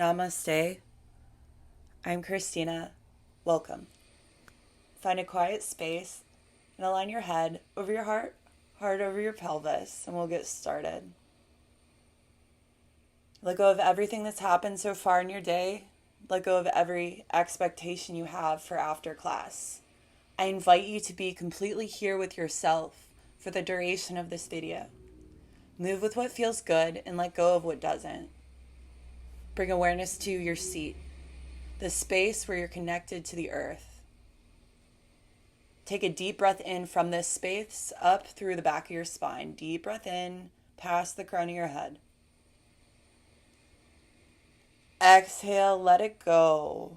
Namaste. I'm Christina. Welcome. Find a quiet space and align your head over your heart over your pelvis, and we'll get started. Let go of everything that's happened so far in your day. Let go of every expectation you have for after class. I invite you to be completely here with yourself for the duration of this video. Move with what feels good and let go of what doesn't. Bring awareness to your seat, the space where you're connected to the earth. Take a deep breath in from this space up through the back of your spine. Deep breath in, past the crown of your head. Exhale, let it go.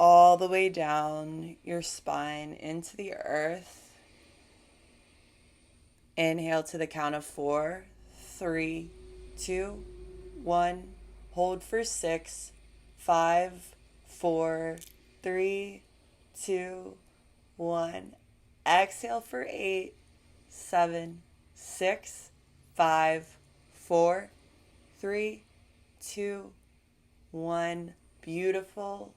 All the way down your spine into the earth. Inhale to the count of 4, 3, 2, 1. Hold for 6, 5, 4, 3, 2, 1. Exhale for 8, 7, 6, 5, 4, 3, 2, 1. Beautiful.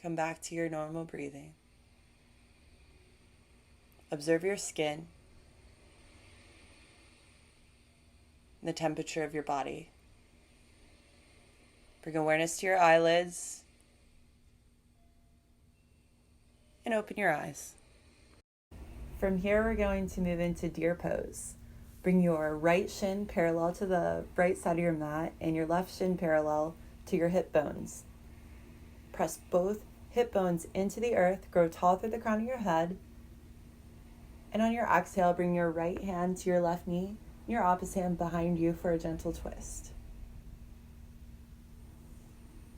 Come back to your normal breathing. Observe your skin, the temperature of your body. Bring awareness to your eyelids and open your eyes. From here, we're going to move into deer pose. Bring your right shin parallel to the right side of your mat and your left shin parallel to your hip bones. Press both hip bones into the earth, grow tall through the crown of your head. And on your exhale, bring your right hand to your left knee and your opposite hand behind you for a gentle twist.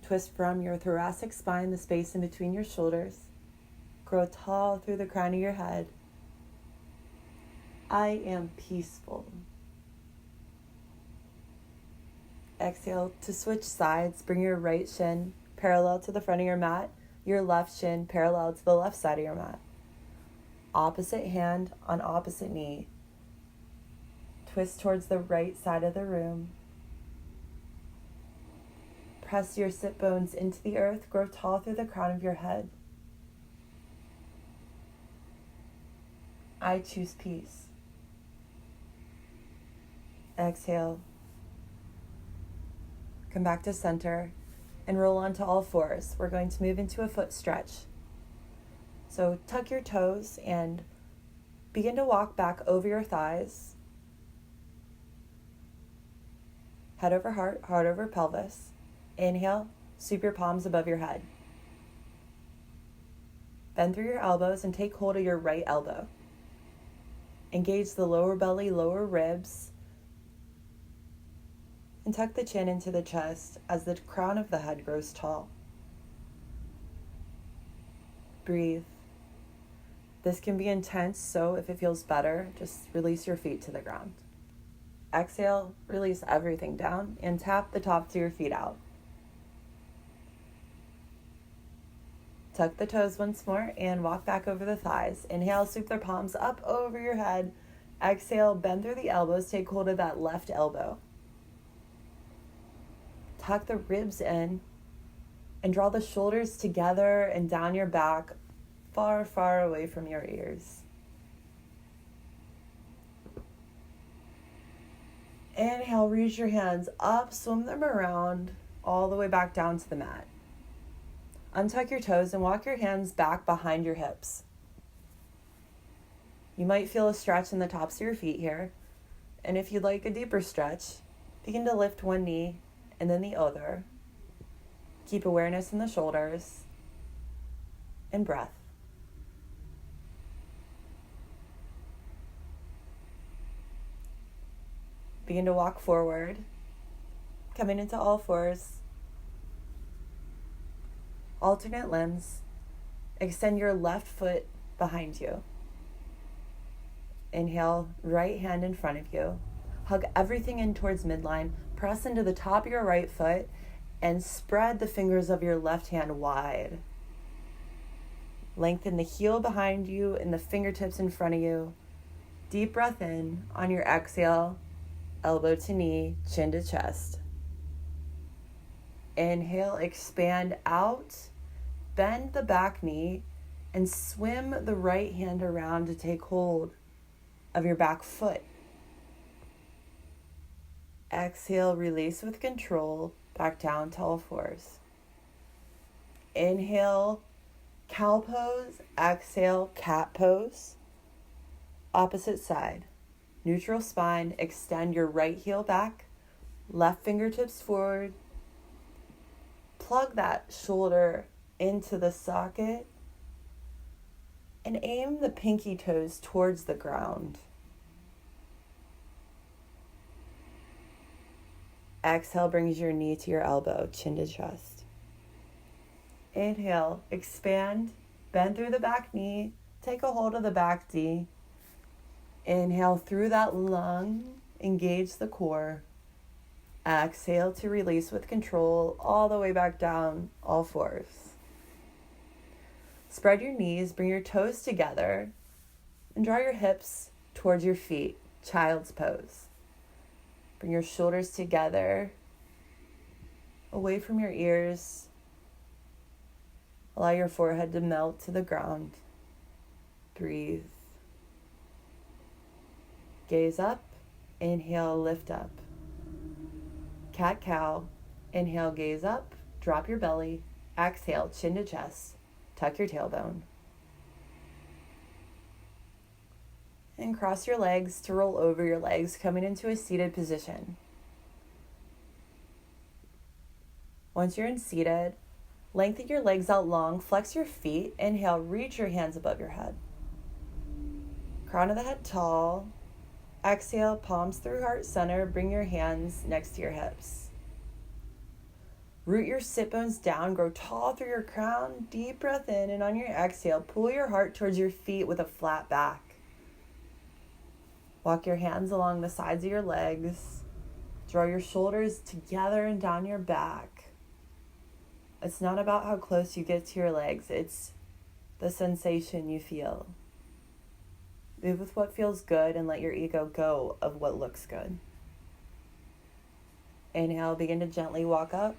Twist from your thoracic spine, the space in between your shoulders. Grow tall through the crown of your head. I am peaceful. Exhale to switch sides. Bring your right shin parallel to the front of your mat, your left shin parallel to the left side of your mat. Opposite hand on opposite knee. Twist towards the right side of the room. Press your sit bones into the earth. Grow tall through the crown of your head. I choose peace. Exhale. Come back to center and roll onto all fours. We're going to move into a foot stretch. So tuck your toes and begin to walk back over your thighs. Head over heart, heart over pelvis. Inhale, sweep your palms above your head. Bend through your elbows and take hold of your right elbow. Engage the lower belly, lower ribs, and tuck the chin into the chest as the crown of the head grows tall. Breathe. This can be intense, so if it feels better, just release your feet to the ground. Exhale, release everything down, and tap the tops of your feet out. Tuck the toes once more and walk back over the thighs. Inhale, sweep the palms up over your head. Exhale, bend through the elbows, take hold of that left elbow. Tuck the ribs in and draw the shoulders together and down your back, far, far away from your ears. Inhale, reach your hands up, swim them around, all the way back down to the mat. Untuck your toes and walk your hands back behind your hips. You might feel a stretch in the tops of your feet here. And if you'd like a deeper stretch, begin to lift one knee and then the other. Keep awareness in the shoulders and breath. Begin to walk forward, coming into all fours. Alternate limbs. Extend your left foot behind you. Inhale, right hand in front of you. Hug everything in towards midline. Press into the top of your right foot and spread the fingers of your left hand wide. Lengthen the heel behind you and the fingertips in front of you. Deep breath in. On your exhale, elbow to knee, chin to chest. Inhale, expand out, bend the back knee, and swim the right hand around to take hold of your back foot. Exhale, release with control, back down to all fours. Inhale, cow pose. Exhale, cat pose. Opposite side. Neutral spine, extend your right heel back, left fingertips forward. Plug that shoulder into the socket and aim the pinky toes towards the ground. Exhale brings your knee to your elbow, chin to chest. Inhale, expand, bend through the back knee, take a hold of the back knee. Inhale through that lung, engage the core. Exhale to release with control, all the way back down, all fours. Spread your knees, bring your toes together, and draw your hips towards your feet, child's pose. Bring your shoulders together, away from your ears. Allow your forehead to melt to the ground. Breathe. Gaze up, inhale, lift up. Cat-cow, inhale, gaze up, drop your belly. Exhale, chin to chest, tuck your tailbone. And cross your legs to roll over your legs, coming into a seated position. Once you're in seated, lengthen your legs out long, flex your feet. Inhale, reach your hands above your head. Crown of the head tall. Exhale, palms through heart center. Bring your hands next to your hips. Root your sit bones down. Grow tall through your crown. Deep breath in, and on your exhale, pull your heart towards your feet with a flat back. Walk your hands along the sides of your legs. Draw your shoulders together and down your back. It's not about how close you get to your legs. It's the sensation you feel. Move with what feels good and let your ego go of what looks good. Inhale, begin to gently walk up.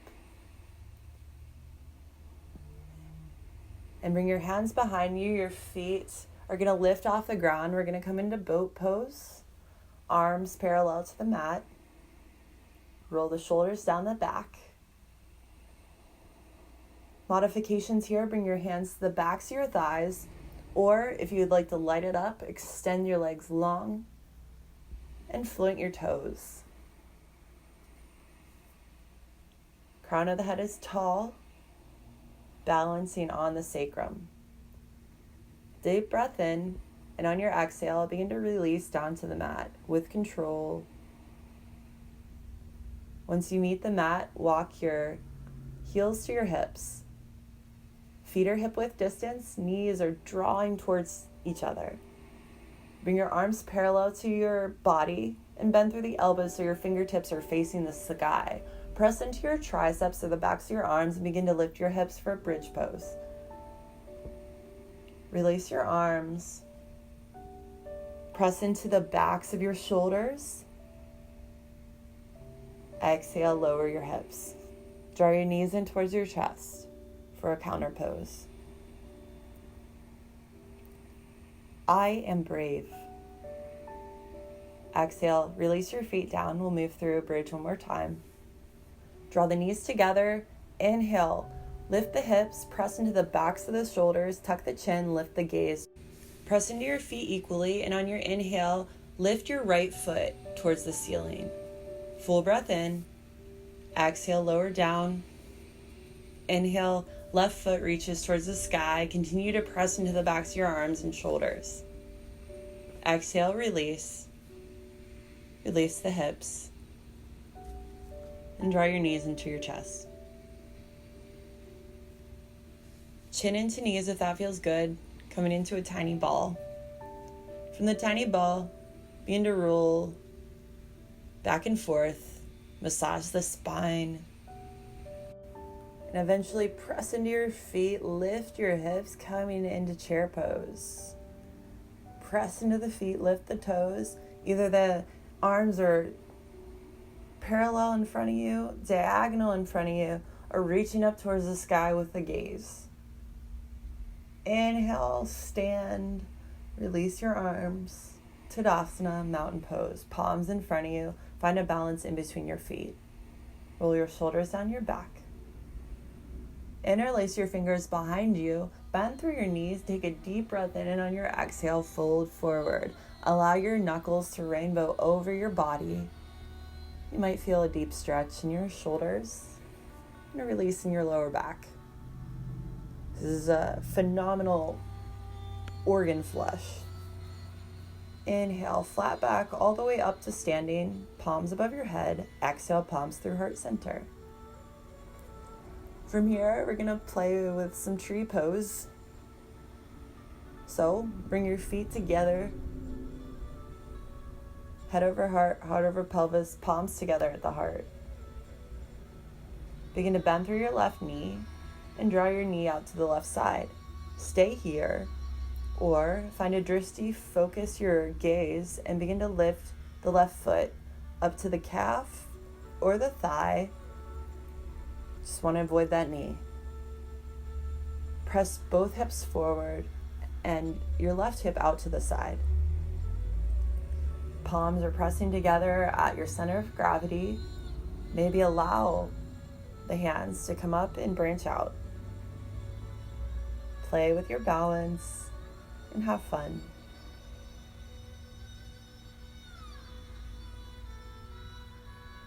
And bring your hands behind you. Your feet are going to lift off the ground. We're going to come into boat pose. Arms parallel to the mat. Roll the shoulders down the back. Modifications here, bring your hands to the backs of your thighs, or if you'd like to light it up, extend your legs long and float your toes. Crown of the head is tall, balancing on the sacrum. Deep breath in, and on your exhale, begin to release down to the mat with control. Once you meet the mat, walk your heels to your hips. Feet are hip width distance, knees are drawing towards each other. Bring your arms parallel to your body and bend through the elbows so your fingertips are facing the sky. Press into your triceps or the backs of your arms and begin to lift your hips for a bridge pose. Release your arms. Press into the backs of your shoulders. Exhale, lower your hips. Draw your knees in towards your chest for a counter pose. I am brave. Exhale, release your feet down. We'll move through a bridge one more time. Draw the knees together. Inhale, lift the hips, press into the backs of the shoulders, tuck the chin, lift the gaze. Press into your feet equally, and on your inhale, lift your right foot towards the ceiling. Full breath in. Exhale, lower down. Inhale, left foot reaches towards the sky. Continue to press into the backs of your arms and shoulders. Exhale, release. Release the hips. And draw your knees into your chest. Chin into knees if that feels good. Coming into a tiny ball. From the tiny ball, begin to roll back and forth. Massage the spine. And eventually press into your feet, lift your hips, coming into chair pose. Press into the feet, lift the toes. Either the arms are parallel in front of you, diagonal in front of you, or reaching up towards the sky with the gaze. Inhale, stand, release your arms. Tadasana, mountain pose, palms in front of you. Find a balance in between your feet. Roll your shoulders down your back. Interlace your fingers behind you. Bend through your knees. Take a deep breath in, and on your exhale, fold forward. Allow your knuckles to rainbow over your body. You might feel a deep stretch in your shoulders and a release in your lower back. This is a phenomenal organ flush. Inhale, flat back all the way up to standing, palms above your head. Exhale, palms through heart center. From here, we're gonna play with some tree pose. So, bring your feet together. Head over heart, heart over pelvis, palms together at the heart. Begin to bend through your left knee and draw your knee out to the left side. Stay here, or find a drishti, focus your gaze, and begin to lift the left foot up to the calf or the thigh. Just want to avoid that knee. Press both hips forward and your left hip out to the side. Palms are pressing together at your center of gravity. Maybe allow the hands to come up and branch out. Play with your balance and have fun.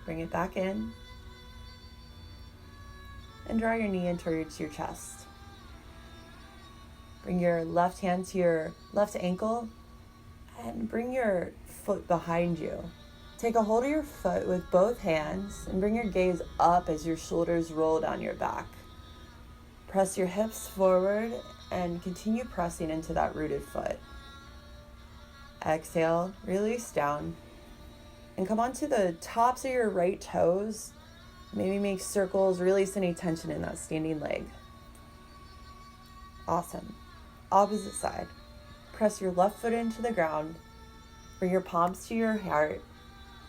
Bring it back in and draw your knee in towards your chest. Bring your left hand to your left ankle and bring your foot behind you. Take a hold of your foot with both hands and bring your gaze up as your shoulders roll down your back. Press your hips forward and continue pressing into that rooted foot. Exhale, release down, and come onto the tops of your right toes. Maybe make circles, release any tension in that standing leg. Awesome. Opposite side. Press your left foot into the ground, bring your palms to your heart,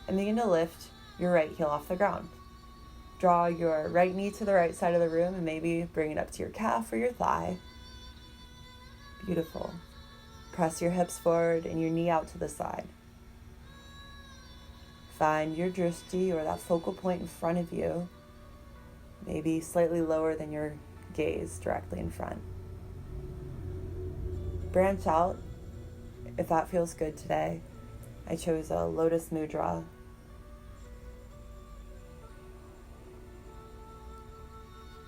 and begin to lift your right heel off the ground. Draw your right knee to the right side of the room and maybe bring it up to your calf or your thigh. Beautiful. Press your hips forward and your knee out to the side. Find your drishti, or that focal point in front of you, maybe slightly lower than your gaze directly in front. Branch out if that feels good today. I chose a lotus mudra.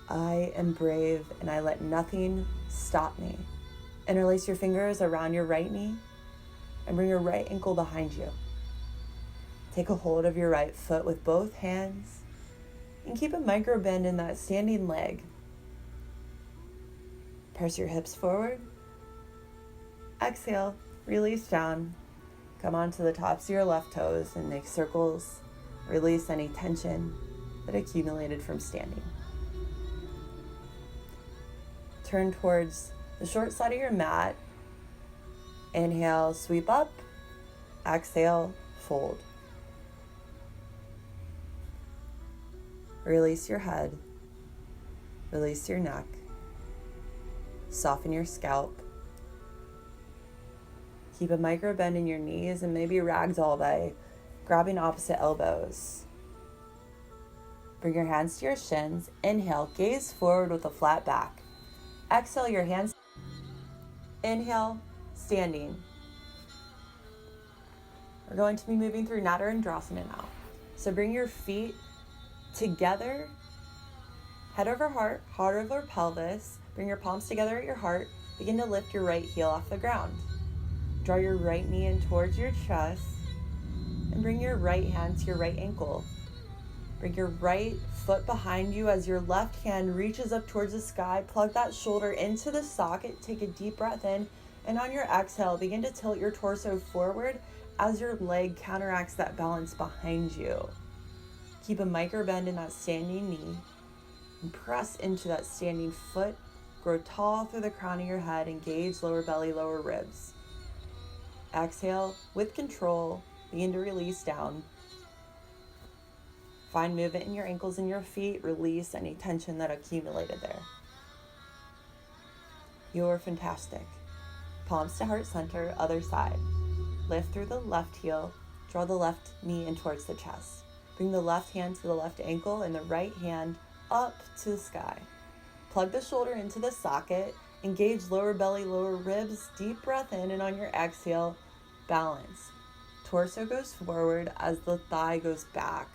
I am brave and I let nothing stop me. Interlace your fingers around your right knee and bring your right ankle behind you. Take a hold of your right foot with both hands and keep a micro bend in that standing leg. Press your hips forward. Exhale, release down. Come onto the tops of your left toes and make circles. Release any tension that accumulated from standing. Turn towards the short side of your mat. Inhale, sweep up. Exhale, fold. Release your head. Release your neck. Soften your scalp. Keep a micro bend in your knees and maybe ragdoll by grabbing opposite elbows. Bring your hands to your shins. Inhale, gaze forward with a flat back. Exhale, your hands. Inhale, standing. We're going to be moving through Nataranjasana now. So bring your feet together, head over heart, heart over pelvis. Bring your palms together at your heart. Begin to lift your right heel off the ground. Draw your right knee in towards your chest and bring your right hand to your right ankle. Bring your right foot behind you as your left hand reaches up towards the sky. Plug that shoulder into the socket. Take a deep breath in, and on your exhale, begin to tilt your torso forward as your leg counteracts that balance behind you. Keep a micro bend in that standing knee and press into that standing foot. Grow tall through the crown of your head. Engage lower belly, lower ribs. Exhale with control. Begin to release down. Find movement in your ankles and your feet. Release any tension that accumulated there. You're fantastic. Palms to heart center, other side. Lift through the left heel. Draw the left knee in towards the chest. Bring the left hand to the left ankle and the right hand up to the sky. Plug the shoulder into the socket. Engage lower belly, lower ribs. Deep breath in, and on your exhale, balance. Torso goes forward as the thigh goes back.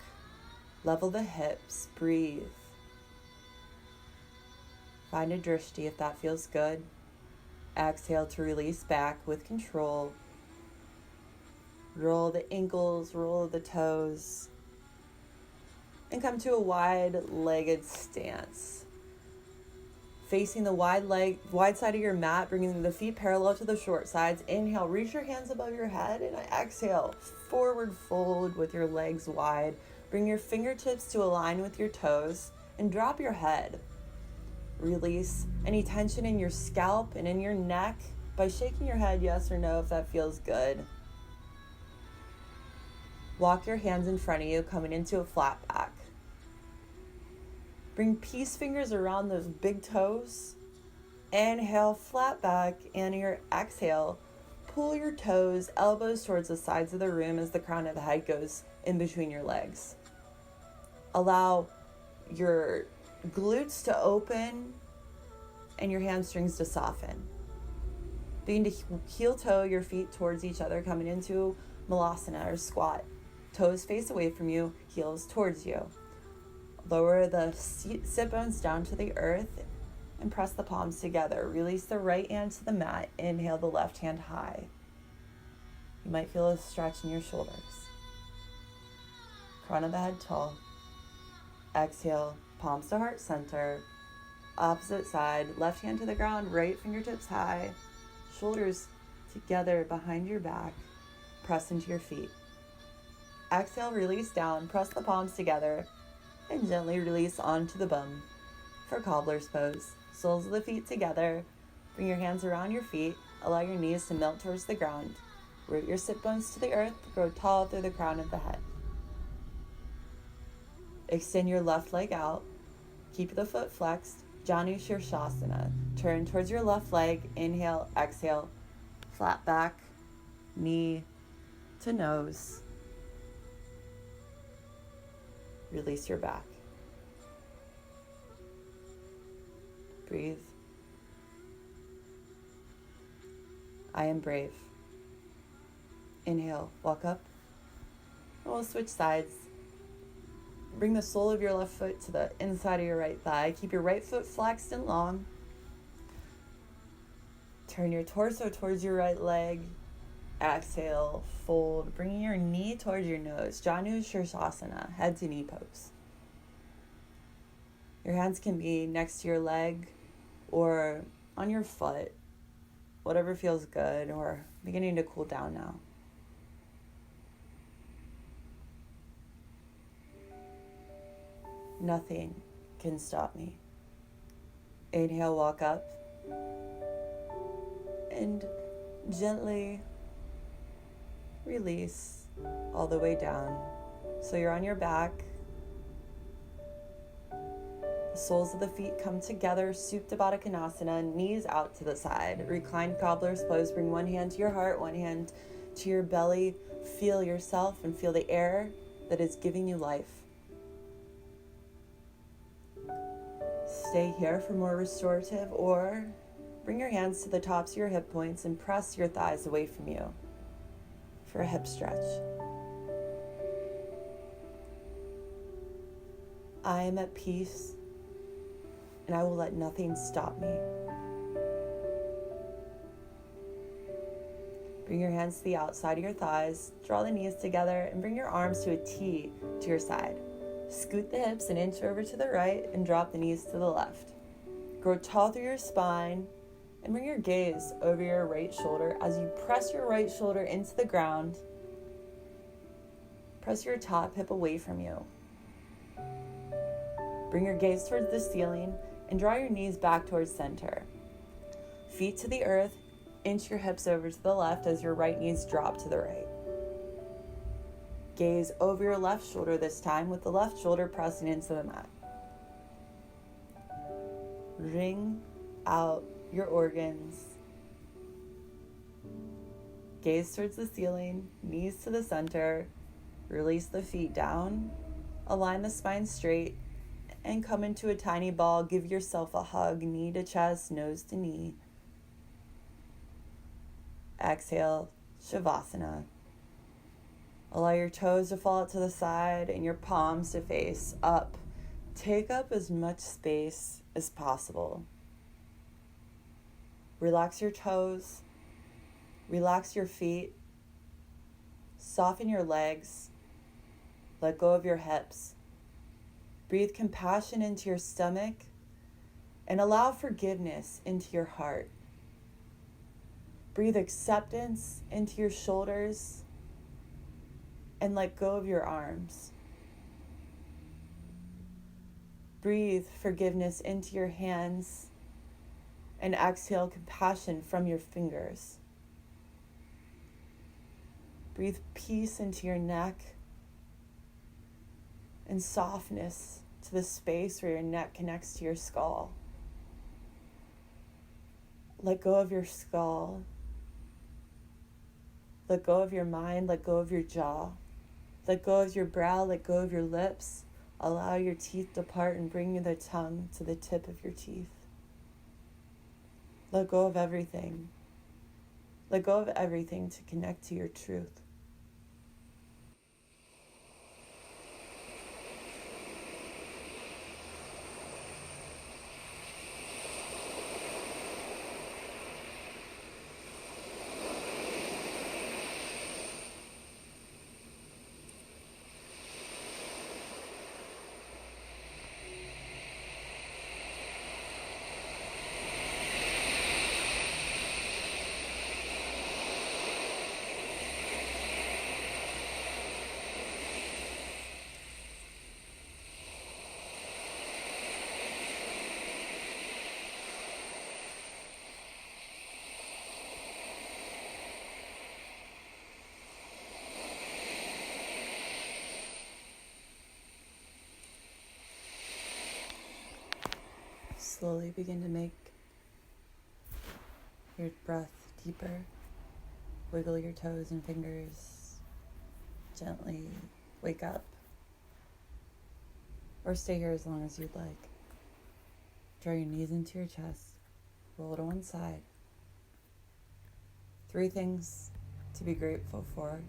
Level the hips. Breathe. Find a drishti if that feels good. Exhale to release back with control. Roll the ankles, roll the toes, and come to a wide-legged stance. Facing the wide side of your mat, bringing the feet parallel to the short sides. Inhale, reach your hands above your head, and exhale, forward fold with your legs wide. Bring your fingertips to align with your toes, and drop your head. Release any tension in your scalp and in your neck by shaking your head yes or no if that feels good. Walk your hands in front of you, coming into a flat back. Bring peace fingers around those big toes. Inhale, flat back, and your exhale, pull your toes, elbows towards the sides of the room as the crown of the head goes in between your legs. Allow your glutes to open and your hamstrings to soften. Begin to heel toe your feet towards each other, coming into malasana or squat. Toes face away from you, heels towards you. Lower the sit bones down to the earth and press the palms together. Release the right hand to the mat. Inhale the left hand high. You might feel a stretch in your shoulders. Crown of the head tall. Exhale, palms to heart center. Opposite side, left hand to the ground, right fingertips high. Shoulders together behind your back. Press into your feet. Exhale, release down, press the palms together, and gently release onto the bum for cobbler's pose. Soles of the feet together. Bring your hands around your feet. Allow your knees to melt towards the ground. Root your sit bones to the earth. Grow tall through the crown of the head. Extend your left leg out. Keep the foot flexed. Janu Shirshasana. Turn towards your left leg. Inhale, exhale. Flat back, knee to nose. Release your back. Breathe. I am brave. Inhale, walk up. And we'll switch sides. Bring the sole of your left foot to the inside of your right thigh. Keep your right foot flexed and long. Turn your torso towards your right leg. Exhale, fold, bringing your knee towards your nose. Janu Shirshasana, head to knee pose. Your hands can be next to your leg or on your foot, whatever feels good, or beginning to cool down now. Nothing can stop me. Inhale, walk up, and gently release all the way down. So you're on your back. The soles of the feet come together, Supta Baddha Konasana, knees out to the side. Reclined cobbler's pose. Bring one hand to your heart, one hand to your belly. Feel yourself and feel the air that is giving you life. Stay here for more restorative, or bring your hands to the tops of your hip points and press your thighs away from you for a hip stretch. I am at peace, and I will let nothing stop me. Bring your hands to the outside of your thighs, draw the knees together, and bring your arms to a T to your side. Scoot the hips an inch over to the right and drop the knees to the left. Grow tall through your spine and bring your gaze over your right shoulder as you press your right shoulder into the ground. Press your top hip away from you. Bring your gaze towards the ceiling and draw your knees back towards center. Feet to the earth, inch your hips over to the left as your right knees drop to the right. Gaze over your left shoulder this time with the left shoulder pressing into the mat. Ring out your organs. Gaze towards the ceiling, knees to the center. Release the feet down. Align the spine straight and come into a tiny ball. Give yourself a hug, knee to chest, nose to knee. Exhale, Shavasana. Allow your toes to fall out to the side and your palms to face up. Take up as much space as possible. Relax your toes. Relax your feet. Soften your legs. Let go of your hips. Breathe compassion into your stomach and allow forgiveness into your heart. Breathe acceptance into your shoulders and let go of your arms. Breathe forgiveness into your hands and exhale compassion from your fingers. Breathe peace into your neck and softness to the space where your neck connects to your skull. Let go of your skull. Let go of your mind. Let go of your jaw. Let go of your brow. Let go of your lips. Allow your teeth to part and bring the tongue to the tip of your teeth. Let go of everything. Let go of everything to connect to your truth. Slowly begin to make your breath deeper. Wiggle your toes and fingers. Gently wake up. Or stay here as long as you'd like. Draw your knees into your chest. Roll to one side. 3 things to be grateful for.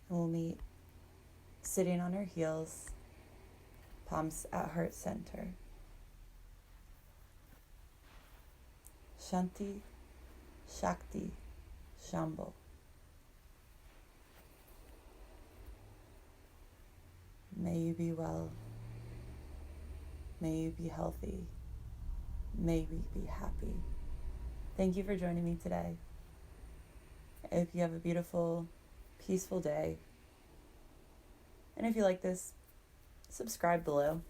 And we'll meet sitting on our heels, palms at heart center. Shanti, Shakti, Shambho. May you be well. May you be healthy. May we be happy. Thank you for joining me today. I hope you have a beautiful, peaceful day. And if you like this, subscribe below.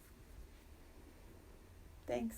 Thanks.